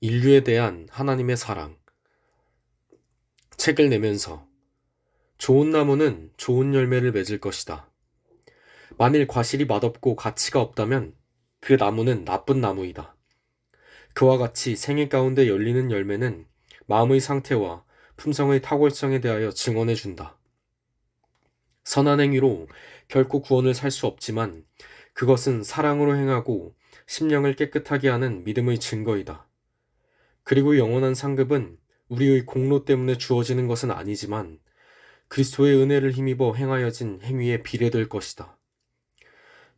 인류에 대한 하나님의 사랑. 책을 내면서 좋은 나무는 좋은 열매를 맺을 것이다. 만일 과실이 맛없고 가치가 없다면 그 나무는 나쁜 나무이다. 그와 같이 생애 가운데 열리는 열매는 마음의 상태와 품성의 탁월성에 대하여 증언해 준다. 선한 행위로 결코 구원을 살 수 없지만 그것은 사랑으로 행하고 심령을 깨끗하게 하는 믿음의 증거이다. 그리고 영원한 상급은 우리의 공로 때문에 주어지는 것은 아니지만 그리스도의 은혜를 힘입어 행하여진 행위에 비례될 것이다.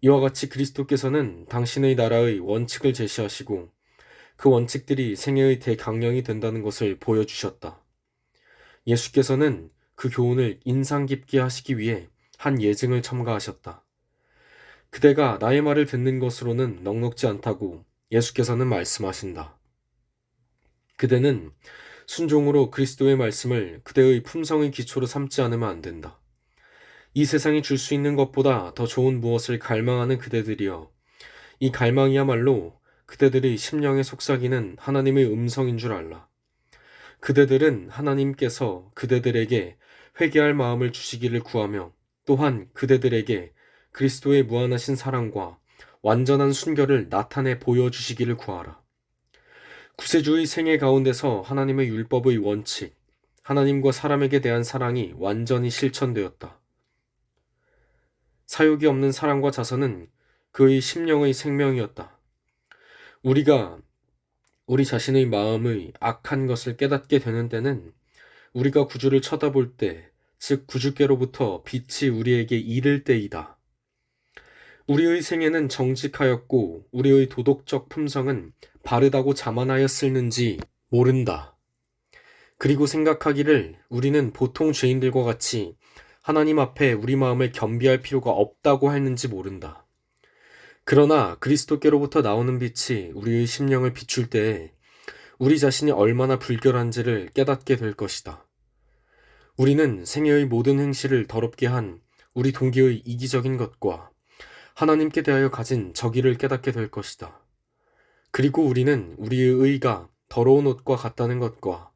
이와 같이 그리스도께서는 당신의 나라의 원칙을 제시하시고 그 원칙들이 생애의 대강령이 된다는 것을 보여주셨다. 예수께서는 그 교훈을 인상 깊게 하시기 위해 한 예증을 첨가하셨다. 그대가 나의 말을 듣는 것으로는 넉넉지 않다고 예수께서는 말씀하신다. 그대는 순종으로 그리스도의 말씀을 그대의 품성의 기초로 삼지 않으면 안 된다. 이 세상이 줄 수 있는 것보다 더 좋은 무엇을 갈망하는 그대들이여, 이 갈망이야말로 그대들의 심령에 속삭이는 하나님의 음성인 줄 알라. 그대들은 하나님께서 그대들에게 회개할 마음을 주시기를 구하며 또한 그대들에게 그리스도의 무한하신 사랑과 완전한 순결을 나타내 보여주시기를 구하라. 구세주의 생애 가운데서 하나님의 율법의 원칙, 하나님과 사람에게 대한 사랑이 완전히 실천되었다. 사욕이 없는 사랑과 자선은 그의 심령의 생명이었다. 우리가 우리 자신의 마음의 악한 것을 깨닫게 되는 때는 우리가 구주를 쳐다볼 때, 즉 구주께로부터 빛이 우리에게 이를 때이다. 우리의 생애는 정직하였고 우리의 도덕적 품성은 바르다고 자만하였을는지 모른다. 그리고 생각하기를 우리는 보통 죄인들과 같이 하나님 앞에 우리 마음을 겸비할 필요가 없다고 했는지 모른다. 그러나 그리스도께로부터 나오는 빛이 우리의 심령을 비출 때에 우리 자신이 얼마나 불결한지를 깨닫게 될 것이다. 우리는 생애의 모든 행실을 더럽게 한 우리 동기의 이기적인 것과 하나님께 대하여 가진 적의를 깨닫게 될 것이다. 그리고 우리는 우리의 의가 더러운 옷과 같다는 것과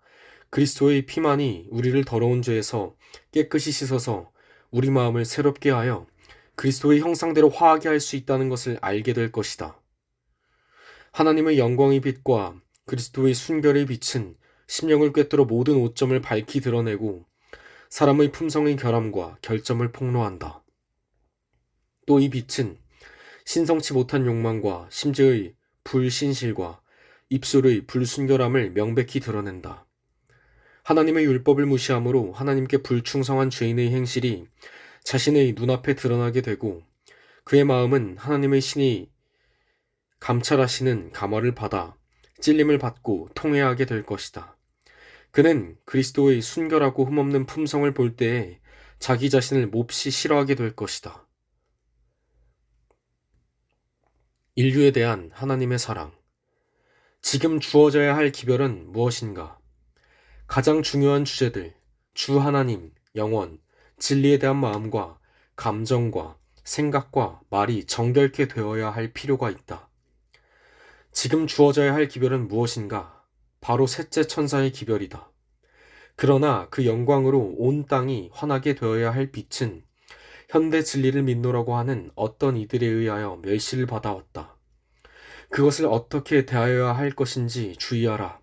그리스도의 피만이 우리를 더러운 죄에서 깨끗이 씻어서 우리 마음을 새롭게 하여 그리스도의 형상대로 화하게 할 수 있다는 것을 알게 될 것이다. 하나님의 영광의 빛과 그리스도의 순결의 빛은 심령을 꿰뚫어 모든 오점을 밝히 드러내고 사람의 품성의 결함과 결점을 폭로한다. 또 이 빛은 신성치 못한 욕망과 심지의 불신실과 입술의 불순결함을 명백히 드러낸다. 하나님의 율법을 무시함으로 하나님께 불충성한 죄인의 행실이 자신의 눈앞에 드러나게 되고 그의 마음은 하나님의 신이 감찰하시는 감화를 받아 찔림을 받고 통회하게 될 것이다. 그는 그리스도의 순결하고 흠없는 품성을 볼 때에 자기 자신을 몹시 싫어하게 될 것이다. 인류에 대한 하나님의 사랑. 지금 주어져야 할 기별은 무엇인가? 가장 중요한 주제들, 주 하나님, 영원, 진리에 대한 마음과 감정과 생각과 말이 정결케 되어야 할 필요가 있다. 지금 주어져야 할 기별은 무엇인가? 바로 셋째 천사의 기별이다. 그러나 그 영광으로 온 땅이 환하게 되어야 할 빛은 현대 진리를 믿노라고 하는 어떤 이들에 의하여 멸시를 받아왔다. 그것을 어떻게 대하여야 할 것인지 주의하라.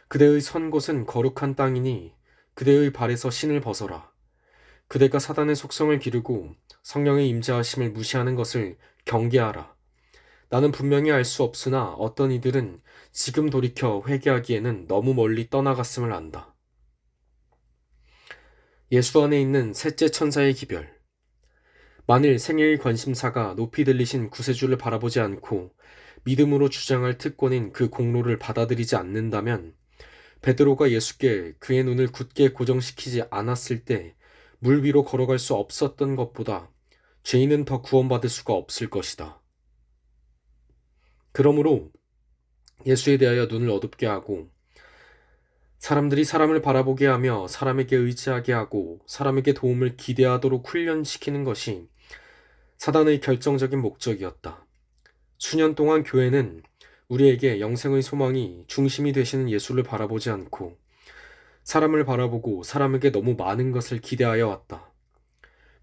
그대의 선 곳은 거룩한 땅이니 그대의 발에서 신을 벗어라. 그대가 사단의 속성을 기르고 성령의 임재하심을 무시하는 것을 경계하라. 나는 분명히 알 수 없으나 어떤 이들은 지금 돌이켜 회개하기에는 너무 멀리 떠나갔음을 안다. 예수 안에 있는 셋째 천사의 기별. 만일 생애의 관심사가 높이 들리신 구세주를 바라보지 않고 믿음으로 주장할 특권인 그 공로를 받아들이지 않는다면 베드로가 예수께 그의 눈을 굳게 고정시키지 않았을 때 물 위로 걸어갈 수 없었던 것보다 죄인은 더 구원받을 수가 없을 것이다. 그러므로 예수에 대하여 눈을 어둡게 하고 사람들이 사람을 바라보게 하며 사람에게 의지하게 하고 사람에게 도움을 기대하도록 훈련시키는 것이 사단의 결정적인 목적이었다. 수년 동안 교회는 우리에게 영생의 소망이 중심이 되시는 예수를 바라보지 않고 사람을 바라보고 사람에게 너무 많은 것을 기대하여 왔다.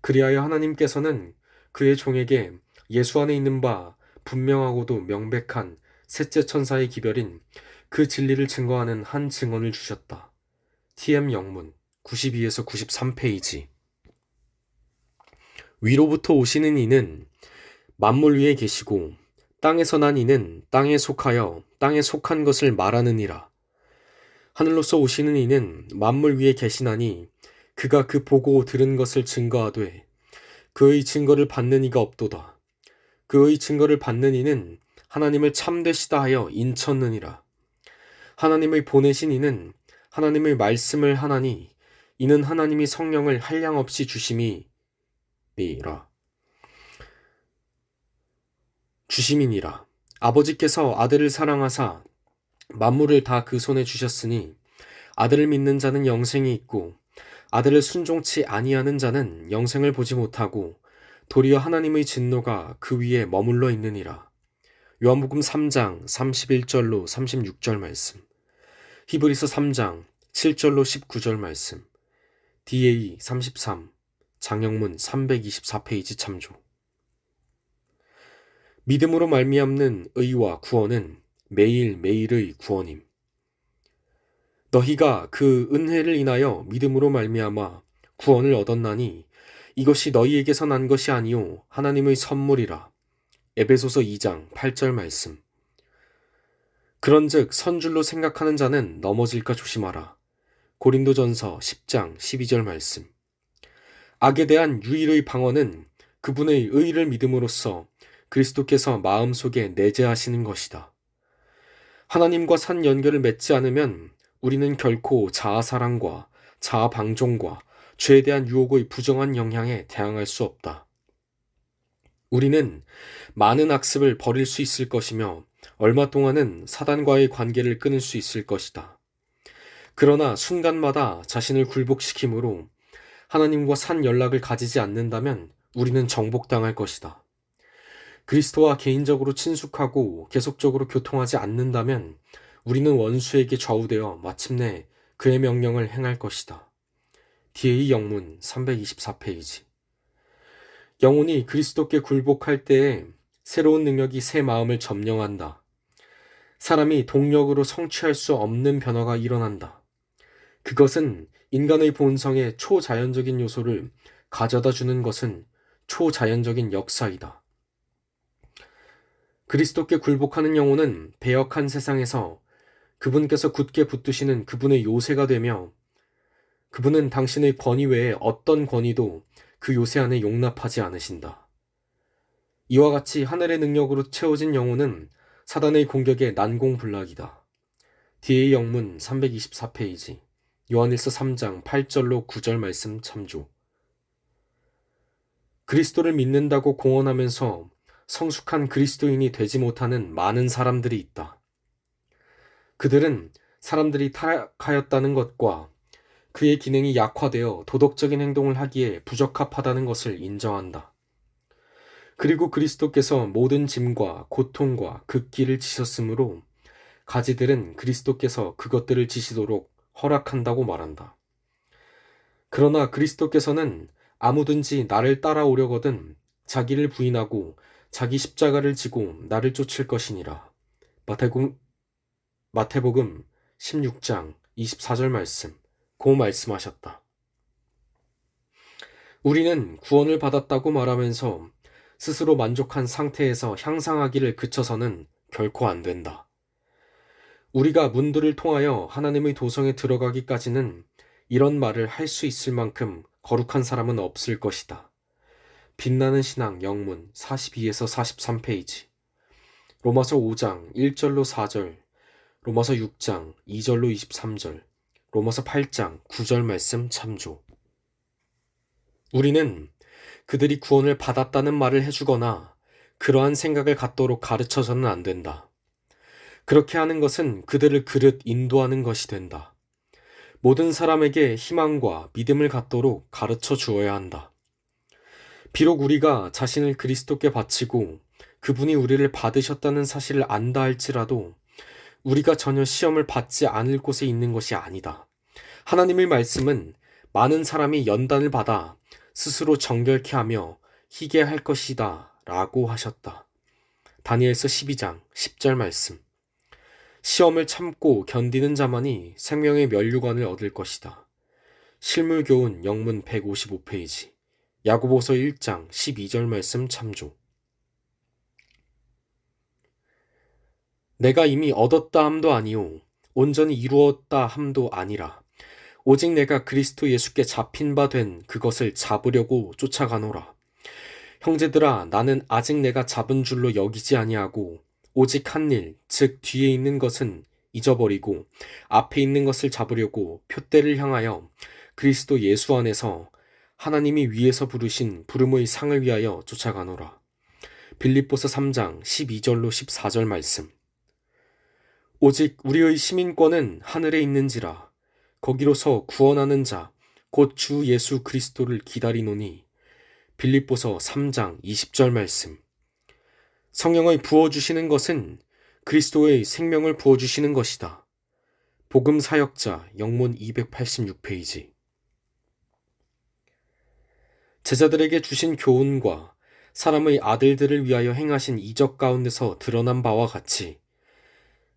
그리하여 하나님께서는 그의 종에게 예수 안에 있는 바 분명하고도 명백한 셋째 천사의 기별인 그 진리를 증거하는 한 증언을 주셨다. TM 영문 92에서 93페이지. 위로부터 오시는 이는 만물 위에 계시고 땅에서 난 이는 땅에 속하여 땅에 속한 것을 말하느니라. 하늘로서 오시는 이는 만물 위에 계시나니 그가 그 보고 들은 것을 증거하되 그의 증거를 받는 이가 없도다. 그의 증거를 받는 이는 하나님을 참되시다 하여 인쳤느니라. 하나님의 보내신 이는 하나님의 말씀을 하나니 이는 하나님이 성령을 한량없이 주심이니라. 주심이니라. 아버지께서 아들을 사랑하사 만물을 다 그 손에 주셨으니 아들을 믿는 자는 영생이 있고 아들을 순종치 아니하는 자는 영생을 보지 못하고 도리어 하나님의 진노가 그 위에 머물러 있느니라. 요한복음 3장 31절로 36절 말씀, 히브리서 3장 7절로 19절 말씀, DA 33, 장영문 324페이지 참조. 믿음으로 말미암는 의와 구원은 매일매일의 구원임. 너희가 그 은혜를 인하여 믿음으로 말미암아 구원을 얻었나니 이것이 너희에게서 난 것이 아니요 하나님의 선물이라. 에베소서 2장 8절 말씀. 그런즉 선줄로 생각하는 자는 넘어질까 조심하라. 고린도전서 10장 12절 말씀. 악에 대한 유일의 방어는 그분의 의를 믿음으로써 그리스도께서 마음속에 내재하시는 것이다. 하나님과 산 연결을 맺지 않으면 우리는 결코 자아사랑과 자아방종과 죄에 대한 유혹의 부정한 영향에 대항할 수 없다. 우리는 많은 악습을 버릴 수 있을 것이며 얼마 동안은 사단과의 관계를 끊을 수 있을 것이다. 그러나 순간마다 자신을 굴복시키므로 하나님과 산 연락을 가지지 않는다면 우리는 정복당할 것이다. 그리스도와 개인적으로 친숙하고 계속적으로 교통하지 않는다면 우리는 원수에게 좌우되어 마침내 그의 명령을 행할 것이다. DA 영문 324페이지. 영혼이 그리스도께 굴복할 때에 새로운 능력이 새 마음을 점령한다. 사람이 동력으로 성취할 수 없는 변화가 일어난다. 그것은 인간의 본성의 초자연적인 요소를 가져다 주는 것은 초자연적인 역사이다. 그리스도께 굴복하는 영혼은 배역한 세상에서 그분께서 굳게 붙드시는 그분의 요새가 되며 그분은 당신의 권위 외에 어떤 권위도 그 요새 안에 용납하지 않으신다. 이와 같이 하늘의 능력으로 채워진 영혼은 사단의 공격에 난공불락이다. DA 영문 324페이지, 요한일서 3장 8절로 9절 말씀 참조. 그리스도를 믿는다고 공언하면서 성숙한 그리스도인이 되지 못하는 많은 사람들이 있다. 그들은 사람들이 타락하였다는 것과 그의 기능이 약화되어 도덕적인 행동을 하기에 부적합하다는 것을 인정한다. 그리고 그리스도께서 모든 짐과 고통과 극기를 지셨으므로 가지들은 그리스도께서 그것들을 지시도록 허락한다고 말한다. 그러나 그리스도께서는 아무든지 나를 따라오려거든 자기를 부인하고 자기 십자가를 지고 나를 쫓을 것이니라. 마태복음 16장 24절 말씀, 고 말씀하셨다. 우리는 구원을 받았다고 말하면서 스스로 만족한 상태에서 향상하기를 그쳐서는 결코 안 된다. 우리가 문들을 통하여 하나님의 도성에 들어가기까지는 이런 말을 할 수 있을 만큼 거룩한 사람은 없을 것이다. 빛나는 신앙 영문 42에서 43페이지, 로마서 5장 1절로 4절, 로마서 6장 2절로 23절, 로마서 8장 9절 말씀 참조. 우리는 그들이 구원을 받았다는 말을 해주거나 그러한 생각을 갖도록 가르쳐서는 안 된다. 그렇게 하는 것은 그들을 그릇 인도하는 것이 된다. 모든 사람에게 희망과 믿음을 갖도록 가르쳐 주어야 한다. 비록 우리가 자신을 그리스도께 바치고 그분이 우리를 받으셨다는 사실을 안다 할지라도 우리가 전혀 시험을 받지 않을 곳에 있는 것이 아니다. 하나님의 말씀은 많은 사람이 연단을 받아 스스로 정결케 하며 희게 할 것이다 라고 하셨다. 다니엘서 12장 10절 말씀. 시험을 참고 견디는 자만이 생명의 면류관을 얻을 것이다. 실물교훈 영문 155페이지. 야고보서 1장 12절 말씀 참조. 내가 이미 얻었다 함도 아니요 온전히 이루었다 함도 아니라 오직 내가 그리스도 예수께 잡힌 바 된 그것을 잡으려고 쫓아가노라. 형제들아, 나는 아직 내가 잡은 줄로 여기지 아니하고 오직 한 일, 즉 뒤에 있는 것은 잊어버리고 앞에 있는 것을 잡으려고 표대를 향하여 그리스도 예수 안에서 하나님이 위에서 부르신 부름의 상을 위하여 쫓아가노라. 빌립보서 3장 12절로 14절 말씀. 오직 우리의 시민권은 하늘에 있는지라 거기로서 구원하는 자 곧 주 예수 그리스도를 기다리노니. 빌립보서 3장 20절 말씀. 성령의 부어주시는 것은 그리스도의 생명을 부어주시는 것이다. 복음 사역자 영문 286페이지. 제자들에게 주신 교훈과 사람의 아들들을 위하여 행하신 이적 가운데서 드러난 바와 같이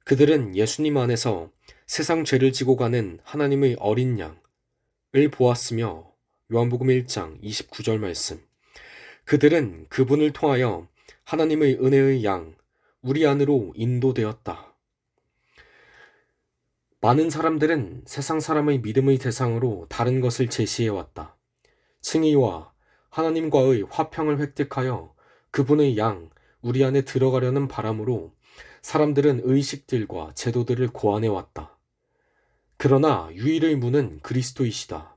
그들은 예수님 안에서 세상 죄를 지고 가는 하나님의 어린 양을 보았으며 요한복음 1장 29절 말씀. 그들은 그분을 통하여 하나님의 은혜의 양, 우리 안으로 인도되었다. 많은 사람들은 세상 사람의 믿음의 대상으로 다른 것을 제시해왔다. 칭의와 하나님과의 화평을 획득하여 그분의 양, 우리 안에 들어가려는 바람으로 사람들은 의식들과 제도들을 고안해왔다. 그러나 유일의 문은 그리스도이시다.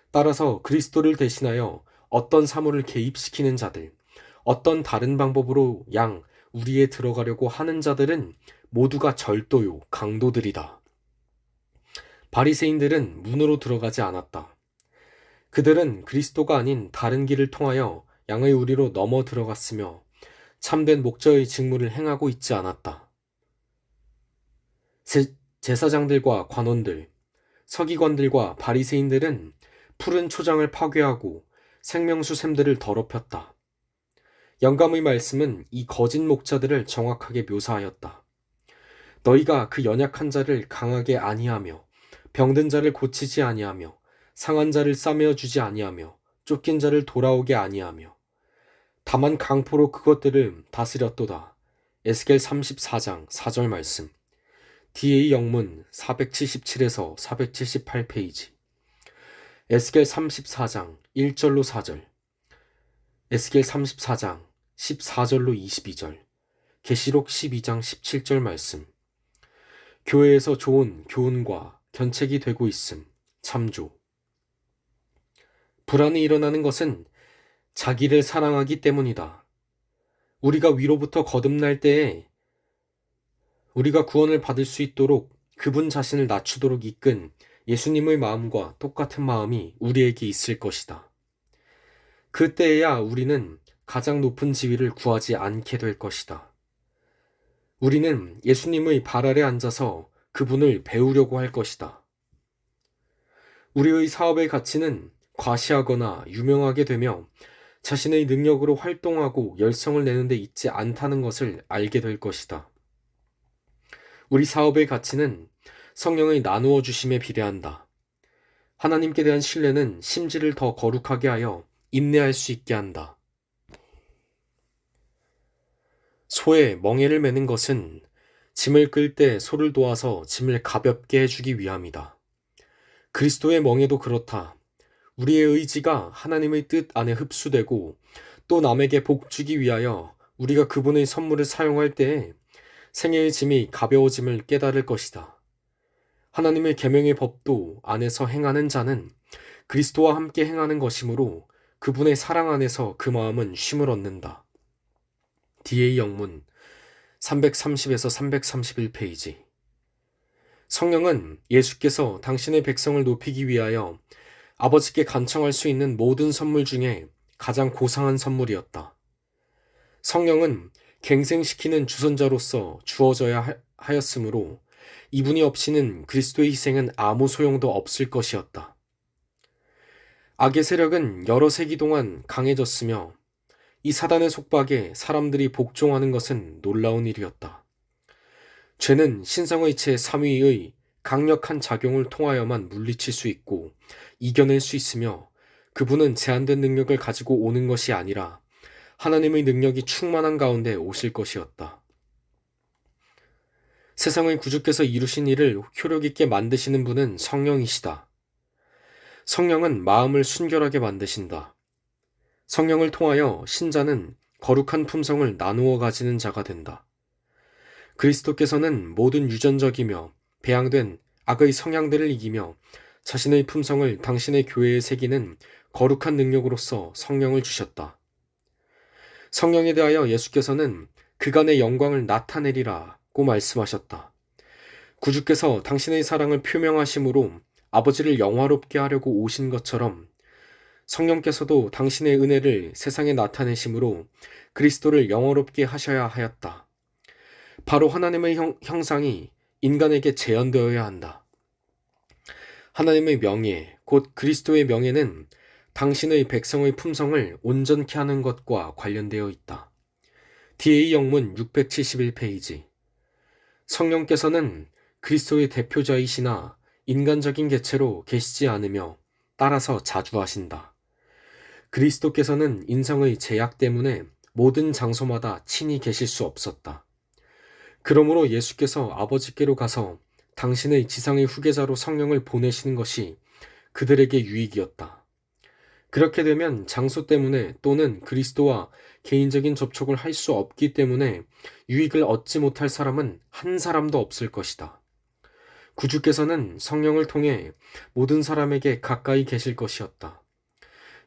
따라서 그리스도를 대신하여 어떤 사물을 개입시키는 자들, 어떤 다른 방법으로 양, 우리에 들어가려고 하는 자들은 모두가 절도요, 강도들이다. 바리새인들은 문으로 들어가지 않았다. 그들은 그리스도가 아닌 다른 길을 통하여 양의 우리로 넘어 들어갔으며 참된 목자의 직무를 행하고 있지 않았다. 제사장들과 관원들, 서기관들과 바리새인들은 푸른 초장을 파괴하고 생명수 샘들을 더럽혔다. 영감의 말씀은 이 거짓 목자들을 정확하게 묘사하였다. 너희가 그 연약한 자를 강하게 아니하며 병든 자를 고치지 아니하며 상한 자를 싸매어 주지 아니하며 쫓긴 자를 돌아오게 아니하며 다만 강포로 그것들을 다스렸도다. 에스겔 34장 4절 말씀. DA 영문 477에서 478페이지. 에스겔 34장 1절로 4절. 에스겔 34장 14절로 22절. 계시록 12장 17절 말씀. 교회에서 좋은 교훈과 견책이 되고 있음. 참조. 불안이 일어나는 것은 자기를 사랑하기 때문이다. 우리가 위로부터 거듭날 때에 우리가 구원을 받을 수 있도록 그분 자신을 낮추도록 이끈 예수님의 마음과 똑같은 마음이 우리에게 있을 것이다. 그때에야 우리는 가장 높은 지위를 구하지 않게 될 것이다. 우리는 예수님의 발 아래 앉아서 그분을 배우려고 할 것이다. 우리의 사업의 가치는 과시하거나 유명하게 되며 자신의 능력으로 활동하고 열성을 내는 데 있지 않다는 것을 알게 될 것이다. 우리 사업의 가치는 성령의 나누어 주심에 비례한다. 하나님께 대한 신뢰는 심지를 더 거룩하게 하여 인내할 수 있게 한다. 소에 멍에를 매는 것은 짐을 끌 때 소를 도와서 짐을 가볍게 해주기 위함이다. 그리스도의 멍에도 그렇다. 우리의 의지가 하나님의 뜻 안에 흡수되고 또 남에게 복 주기 위하여 우리가 그분의 선물을 사용할 때에 생애의 짐이 가벼워짐을 깨달을 것이다. 하나님의 계명의 법도 안에서 행하는 자는 그리스도와 함께 행하는 것이므로 그분의 사랑 안에서 그 마음은 쉼을 얻는다. DA 영문 330에서 331페이지. 성령은 예수께서 당신의 백성을 높이기 위하여 아버지께 간청할 수 있는 모든 선물 중에 가장 고상한 선물이었다. 성령은 갱생시키는 주선자로서 주어져야 하였으므로 이분이 없이는 그리스도의 희생은 아무 소용도 없을 것이었다. 악의 세력은 여러 세기 동안 강해졌으며 이 사단의 속박에 사람들이 복종하는 것은 놀라운 일이었다. 죄는 신성의 제3위의 강력한 작용을 통하여만 물리칠 수 있고 이겨낼 수 있으며 그분은 제한된 능력을 가지고 오는 것이 아니라 하나님의 능력이 충만한 가운데 오실 것이었다. 세상의 구주께서 이루신 일을 효력 있게 만드시는 분은 성령이시다. 성령은 마음을 순결하게 만드신다. 성령을 통하여 신자는 거룩한 품성을 나누어 가지는 자가 된다. 그리스도께서는 모든 유전적이며 배양된 악의 성향들을 이기며 자신의 품성을 당신의 교회에 새기는 거룩한 능력으로서 성령을 주셨다. 성령에 대하여 예수께서는 그간의 영광을 나타내리라고 말씀하셨다. 구주께서 당신의 사랑을 표명하심으로 아버지를 영화롭게 하려고 오신 것처럼 성령께서도 당신의 은혜를 세상에 나타내심으로 그리스도를 영화롭게 하셔야 하였다. 바로 하나님의 형상이 인간에게 재현되어야 한다. 하나님의 명예, 곧 그리스도의 명예는 당신의 백성의 품성을 온전케 하는 것과 관련되어 있다. DA 영문 671페이지. 성령께서는 그리스도의 대표자이시나 인간적인 개체로 계시지 않으며 따라서 자주하신다. 그리스도께서는 인성의 제약 때문에 모든 장소마다 친히 계실 수 없었다. 그러므로 예수께서 아버지께로 가서 당신의 지상의 후계자로 성령을 보내시는 것이 그들에게 유익이었다. 그렇게 되면 장소 때문에 또는 그리스도와 개인적인 접촉을 할 수 없기 때문에 유익을 얻지 못할 사람은 한 사람도 없을 것이다. 구주께서는 성령을 통해 모든 사람에게 가까이 계실 것이었다.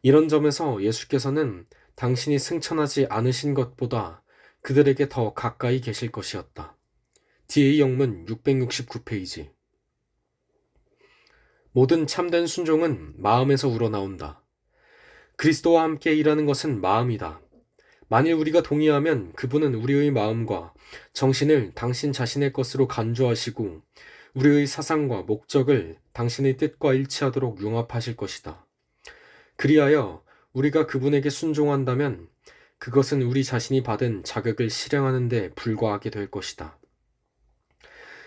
이런 점에서 예수께서는 당신이 승천하지 않으신 것보다 그들에게 더 가까이 계실 것이었다. DA 영문 669페이지. 모든 참된 순종은 마음에서 우러나온다. 그리스도와 함께 일하는 것은 마음이다. 만일 우리가 동의하면 그분은 우리의 마음과 정신을 당신 자신의 것으로 간주하시고 우리의 사상과 목적을 당신의 뜻과 일치하도록 융합하실 것이다. 그리하여 우리가 그분에게 순종한다면 그것은 우리 자신이 받은 자격을 실행하는 데 불과하게 될 것이다.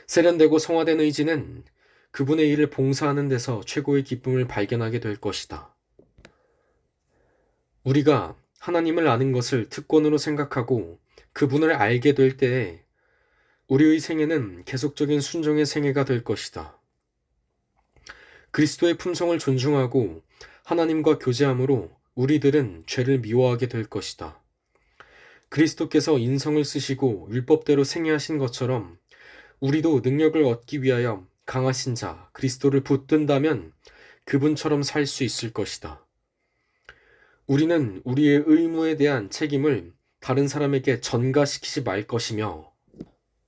세련되고 성화된 의지는 그분의 일을 봉사하는 데서 최고의 기쁨을 발견하게 될 것이다. 우리가 하나님을 아는 것을 특권으로 생각하고 그분을 알게 될 때에 우리의 생애는 계속적인 순종의 생애가 될 것이다. 그리스도의 품성을 존중하고 하나님과 교제함으로 우리들은 죄를 미워하게 될 것이다. 그리스도께서 인성을 쓰시고 율법대로 생애하신 것처럼 우리도 능력을 얻기 위하여 강하신 자 그리스도를 붙든다면 그분처럼 살 수 있을 것이다. 우리는 우리의 의무에 대한 책임을 다른 사람에게 전가시키지 말 것이며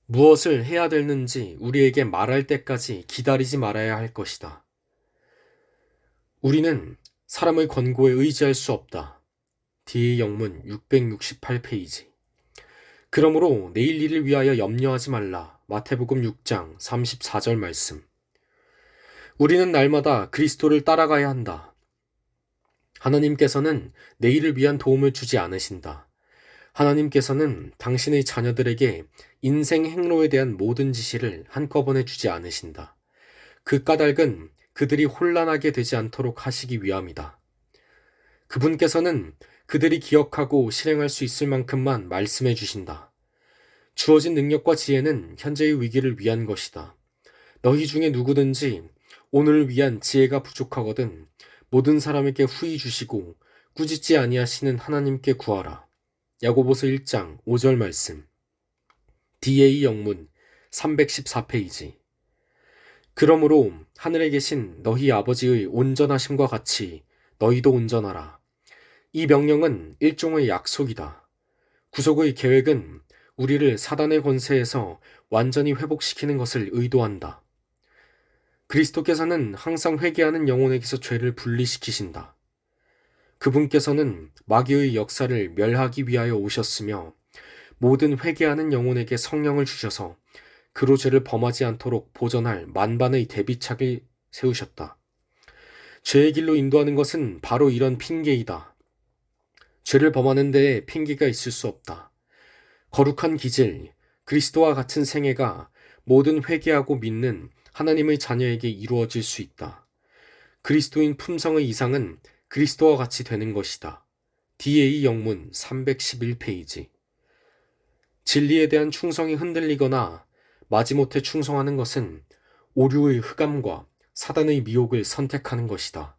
무엇을 해야 되는지 우리에게 말할 때까지 기다리지 말아야 할 것이다. 우리는 사람의 권고에 의지할 수 없다. DA 영문 668페이지. 그러므로 내일 일을 위하여 염려하지 말라. 마태복음 6장 34절 말씀. 우리는 날마다 그리스도를 따라가야 한다. 하나님께서는 내일을 위한 도움을 주지 않으신다. 하나님께서는 당신의 자녀들에게 인생 행로에 대한 모든 지시를 한꺼번에 주지 않으신다. 그 까닭은 그들이 혼란하게 되지 않도록 하시기 위함이다. 그분께서는 그들이 기억하고 실행할 수 있을 만큼만 말씀해 주신다. 주어진 능력과 지혜는 현재의 위기를 위한 것이다. 너희 중에 누구든지 오늘을 위한 지혜가 부족하거든 모든 사람에게 후히 주시고 꾸짖지 아니하시는 하나님께 구하라. 야고보서 1장 5절 말씀. DA 영문 314페이지. 그러므로 하늘에 계신 너희 아버지의 온전하심과 같이 너희도 온전하라. 이 명령은 일종의 약속이다. 구속의 계획은 우리를 사단의 권세에서 완전히 회복시키는 것을 의도한다. 그리스도께서는 항상 회개하는 영혼에게서 죄를 분리시키신다. 그분께서는 마귀의 역사를 멸하기 위하여 오셨으며 모든 회개하는 영혼에게 성령을 주셔서 그로 죄를 범하지 않도록 보전할 만반의 대비책을 세우셨다. 죄의 길로 인도하는 것은 바로 이런 핑계이다. 죄를 범하는 데에 핑계가 있을 수 없다. 거룩한 기질, 그리스도와 같은 생애가 모든 회개하고 믿는 하나님의 자녀에게 이루어질 수 있다. 그리스도인 품성의 이상은 그리스도와 같이 되는 것이다. DA 영문 311페이지. 진리에 대한 충성이 흔들리거나 마지못해 충성하는 것은 오류의 흑암과 사단의 미혹을 선택하는 것이다.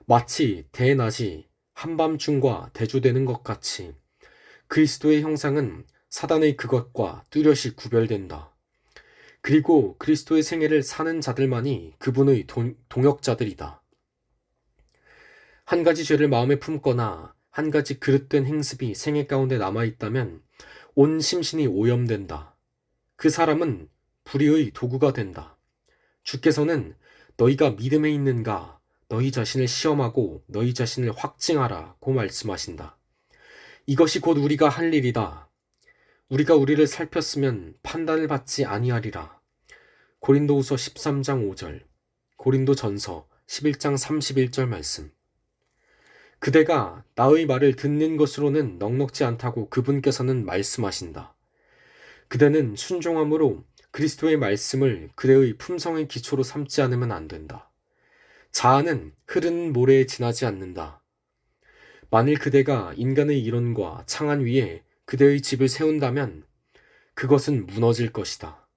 마치 대낮이 한밤중과 대조되는 것 같이 그리스도의 형상은 사단의 그것과 뚜렷이 구별된다. 그리고 그리스도의 생애를 사는 자들만이 그분의 동역자들이다. 한 가지 죄를 마음에 품거나 한 가지 그릇된 행습이 생애 가운데 남아있다면 온 심신이 오염된다. 그 사람은 불의의 도구가 된다. 주께서는 너희가 믿음에 있는가 너희 자신을 시험하고 너희 자신을 확증하라고 말씀하신다. 이것이 곧 우리가 할 일이다. 우리가 우리를 살폈으면 판단을 받지 아니하리라. 고린도후서 13장 5절, 고린도전서 11장 31절 말씀. 그대가 나의 말을 듣는 것으로는 넉넉지 않다고 그분께서는 말씀하신다. 그대는 순종함으로 그리스도의 말씀을 그대의 품성의 기초로 삼지 않으면 안 된다. 자아는 흐르는 모래에 지나지 않는다. 만일 그대가 인간의 이론과 창안 위에 그대의 집을 세운다면 그것은 무너질 것이다.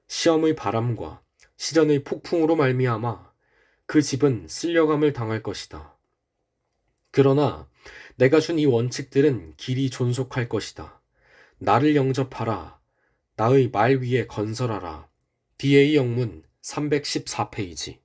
시험의 바람과 시련의 폭풍으로 말미암아 그 집은 쓸려감을 당할 것이다. 그러나 내가 준 이 원칙들은 길이 존속할 것이다. 나를 영접하라. 나의 말 위에 건설하라. DA 영문 314페이지.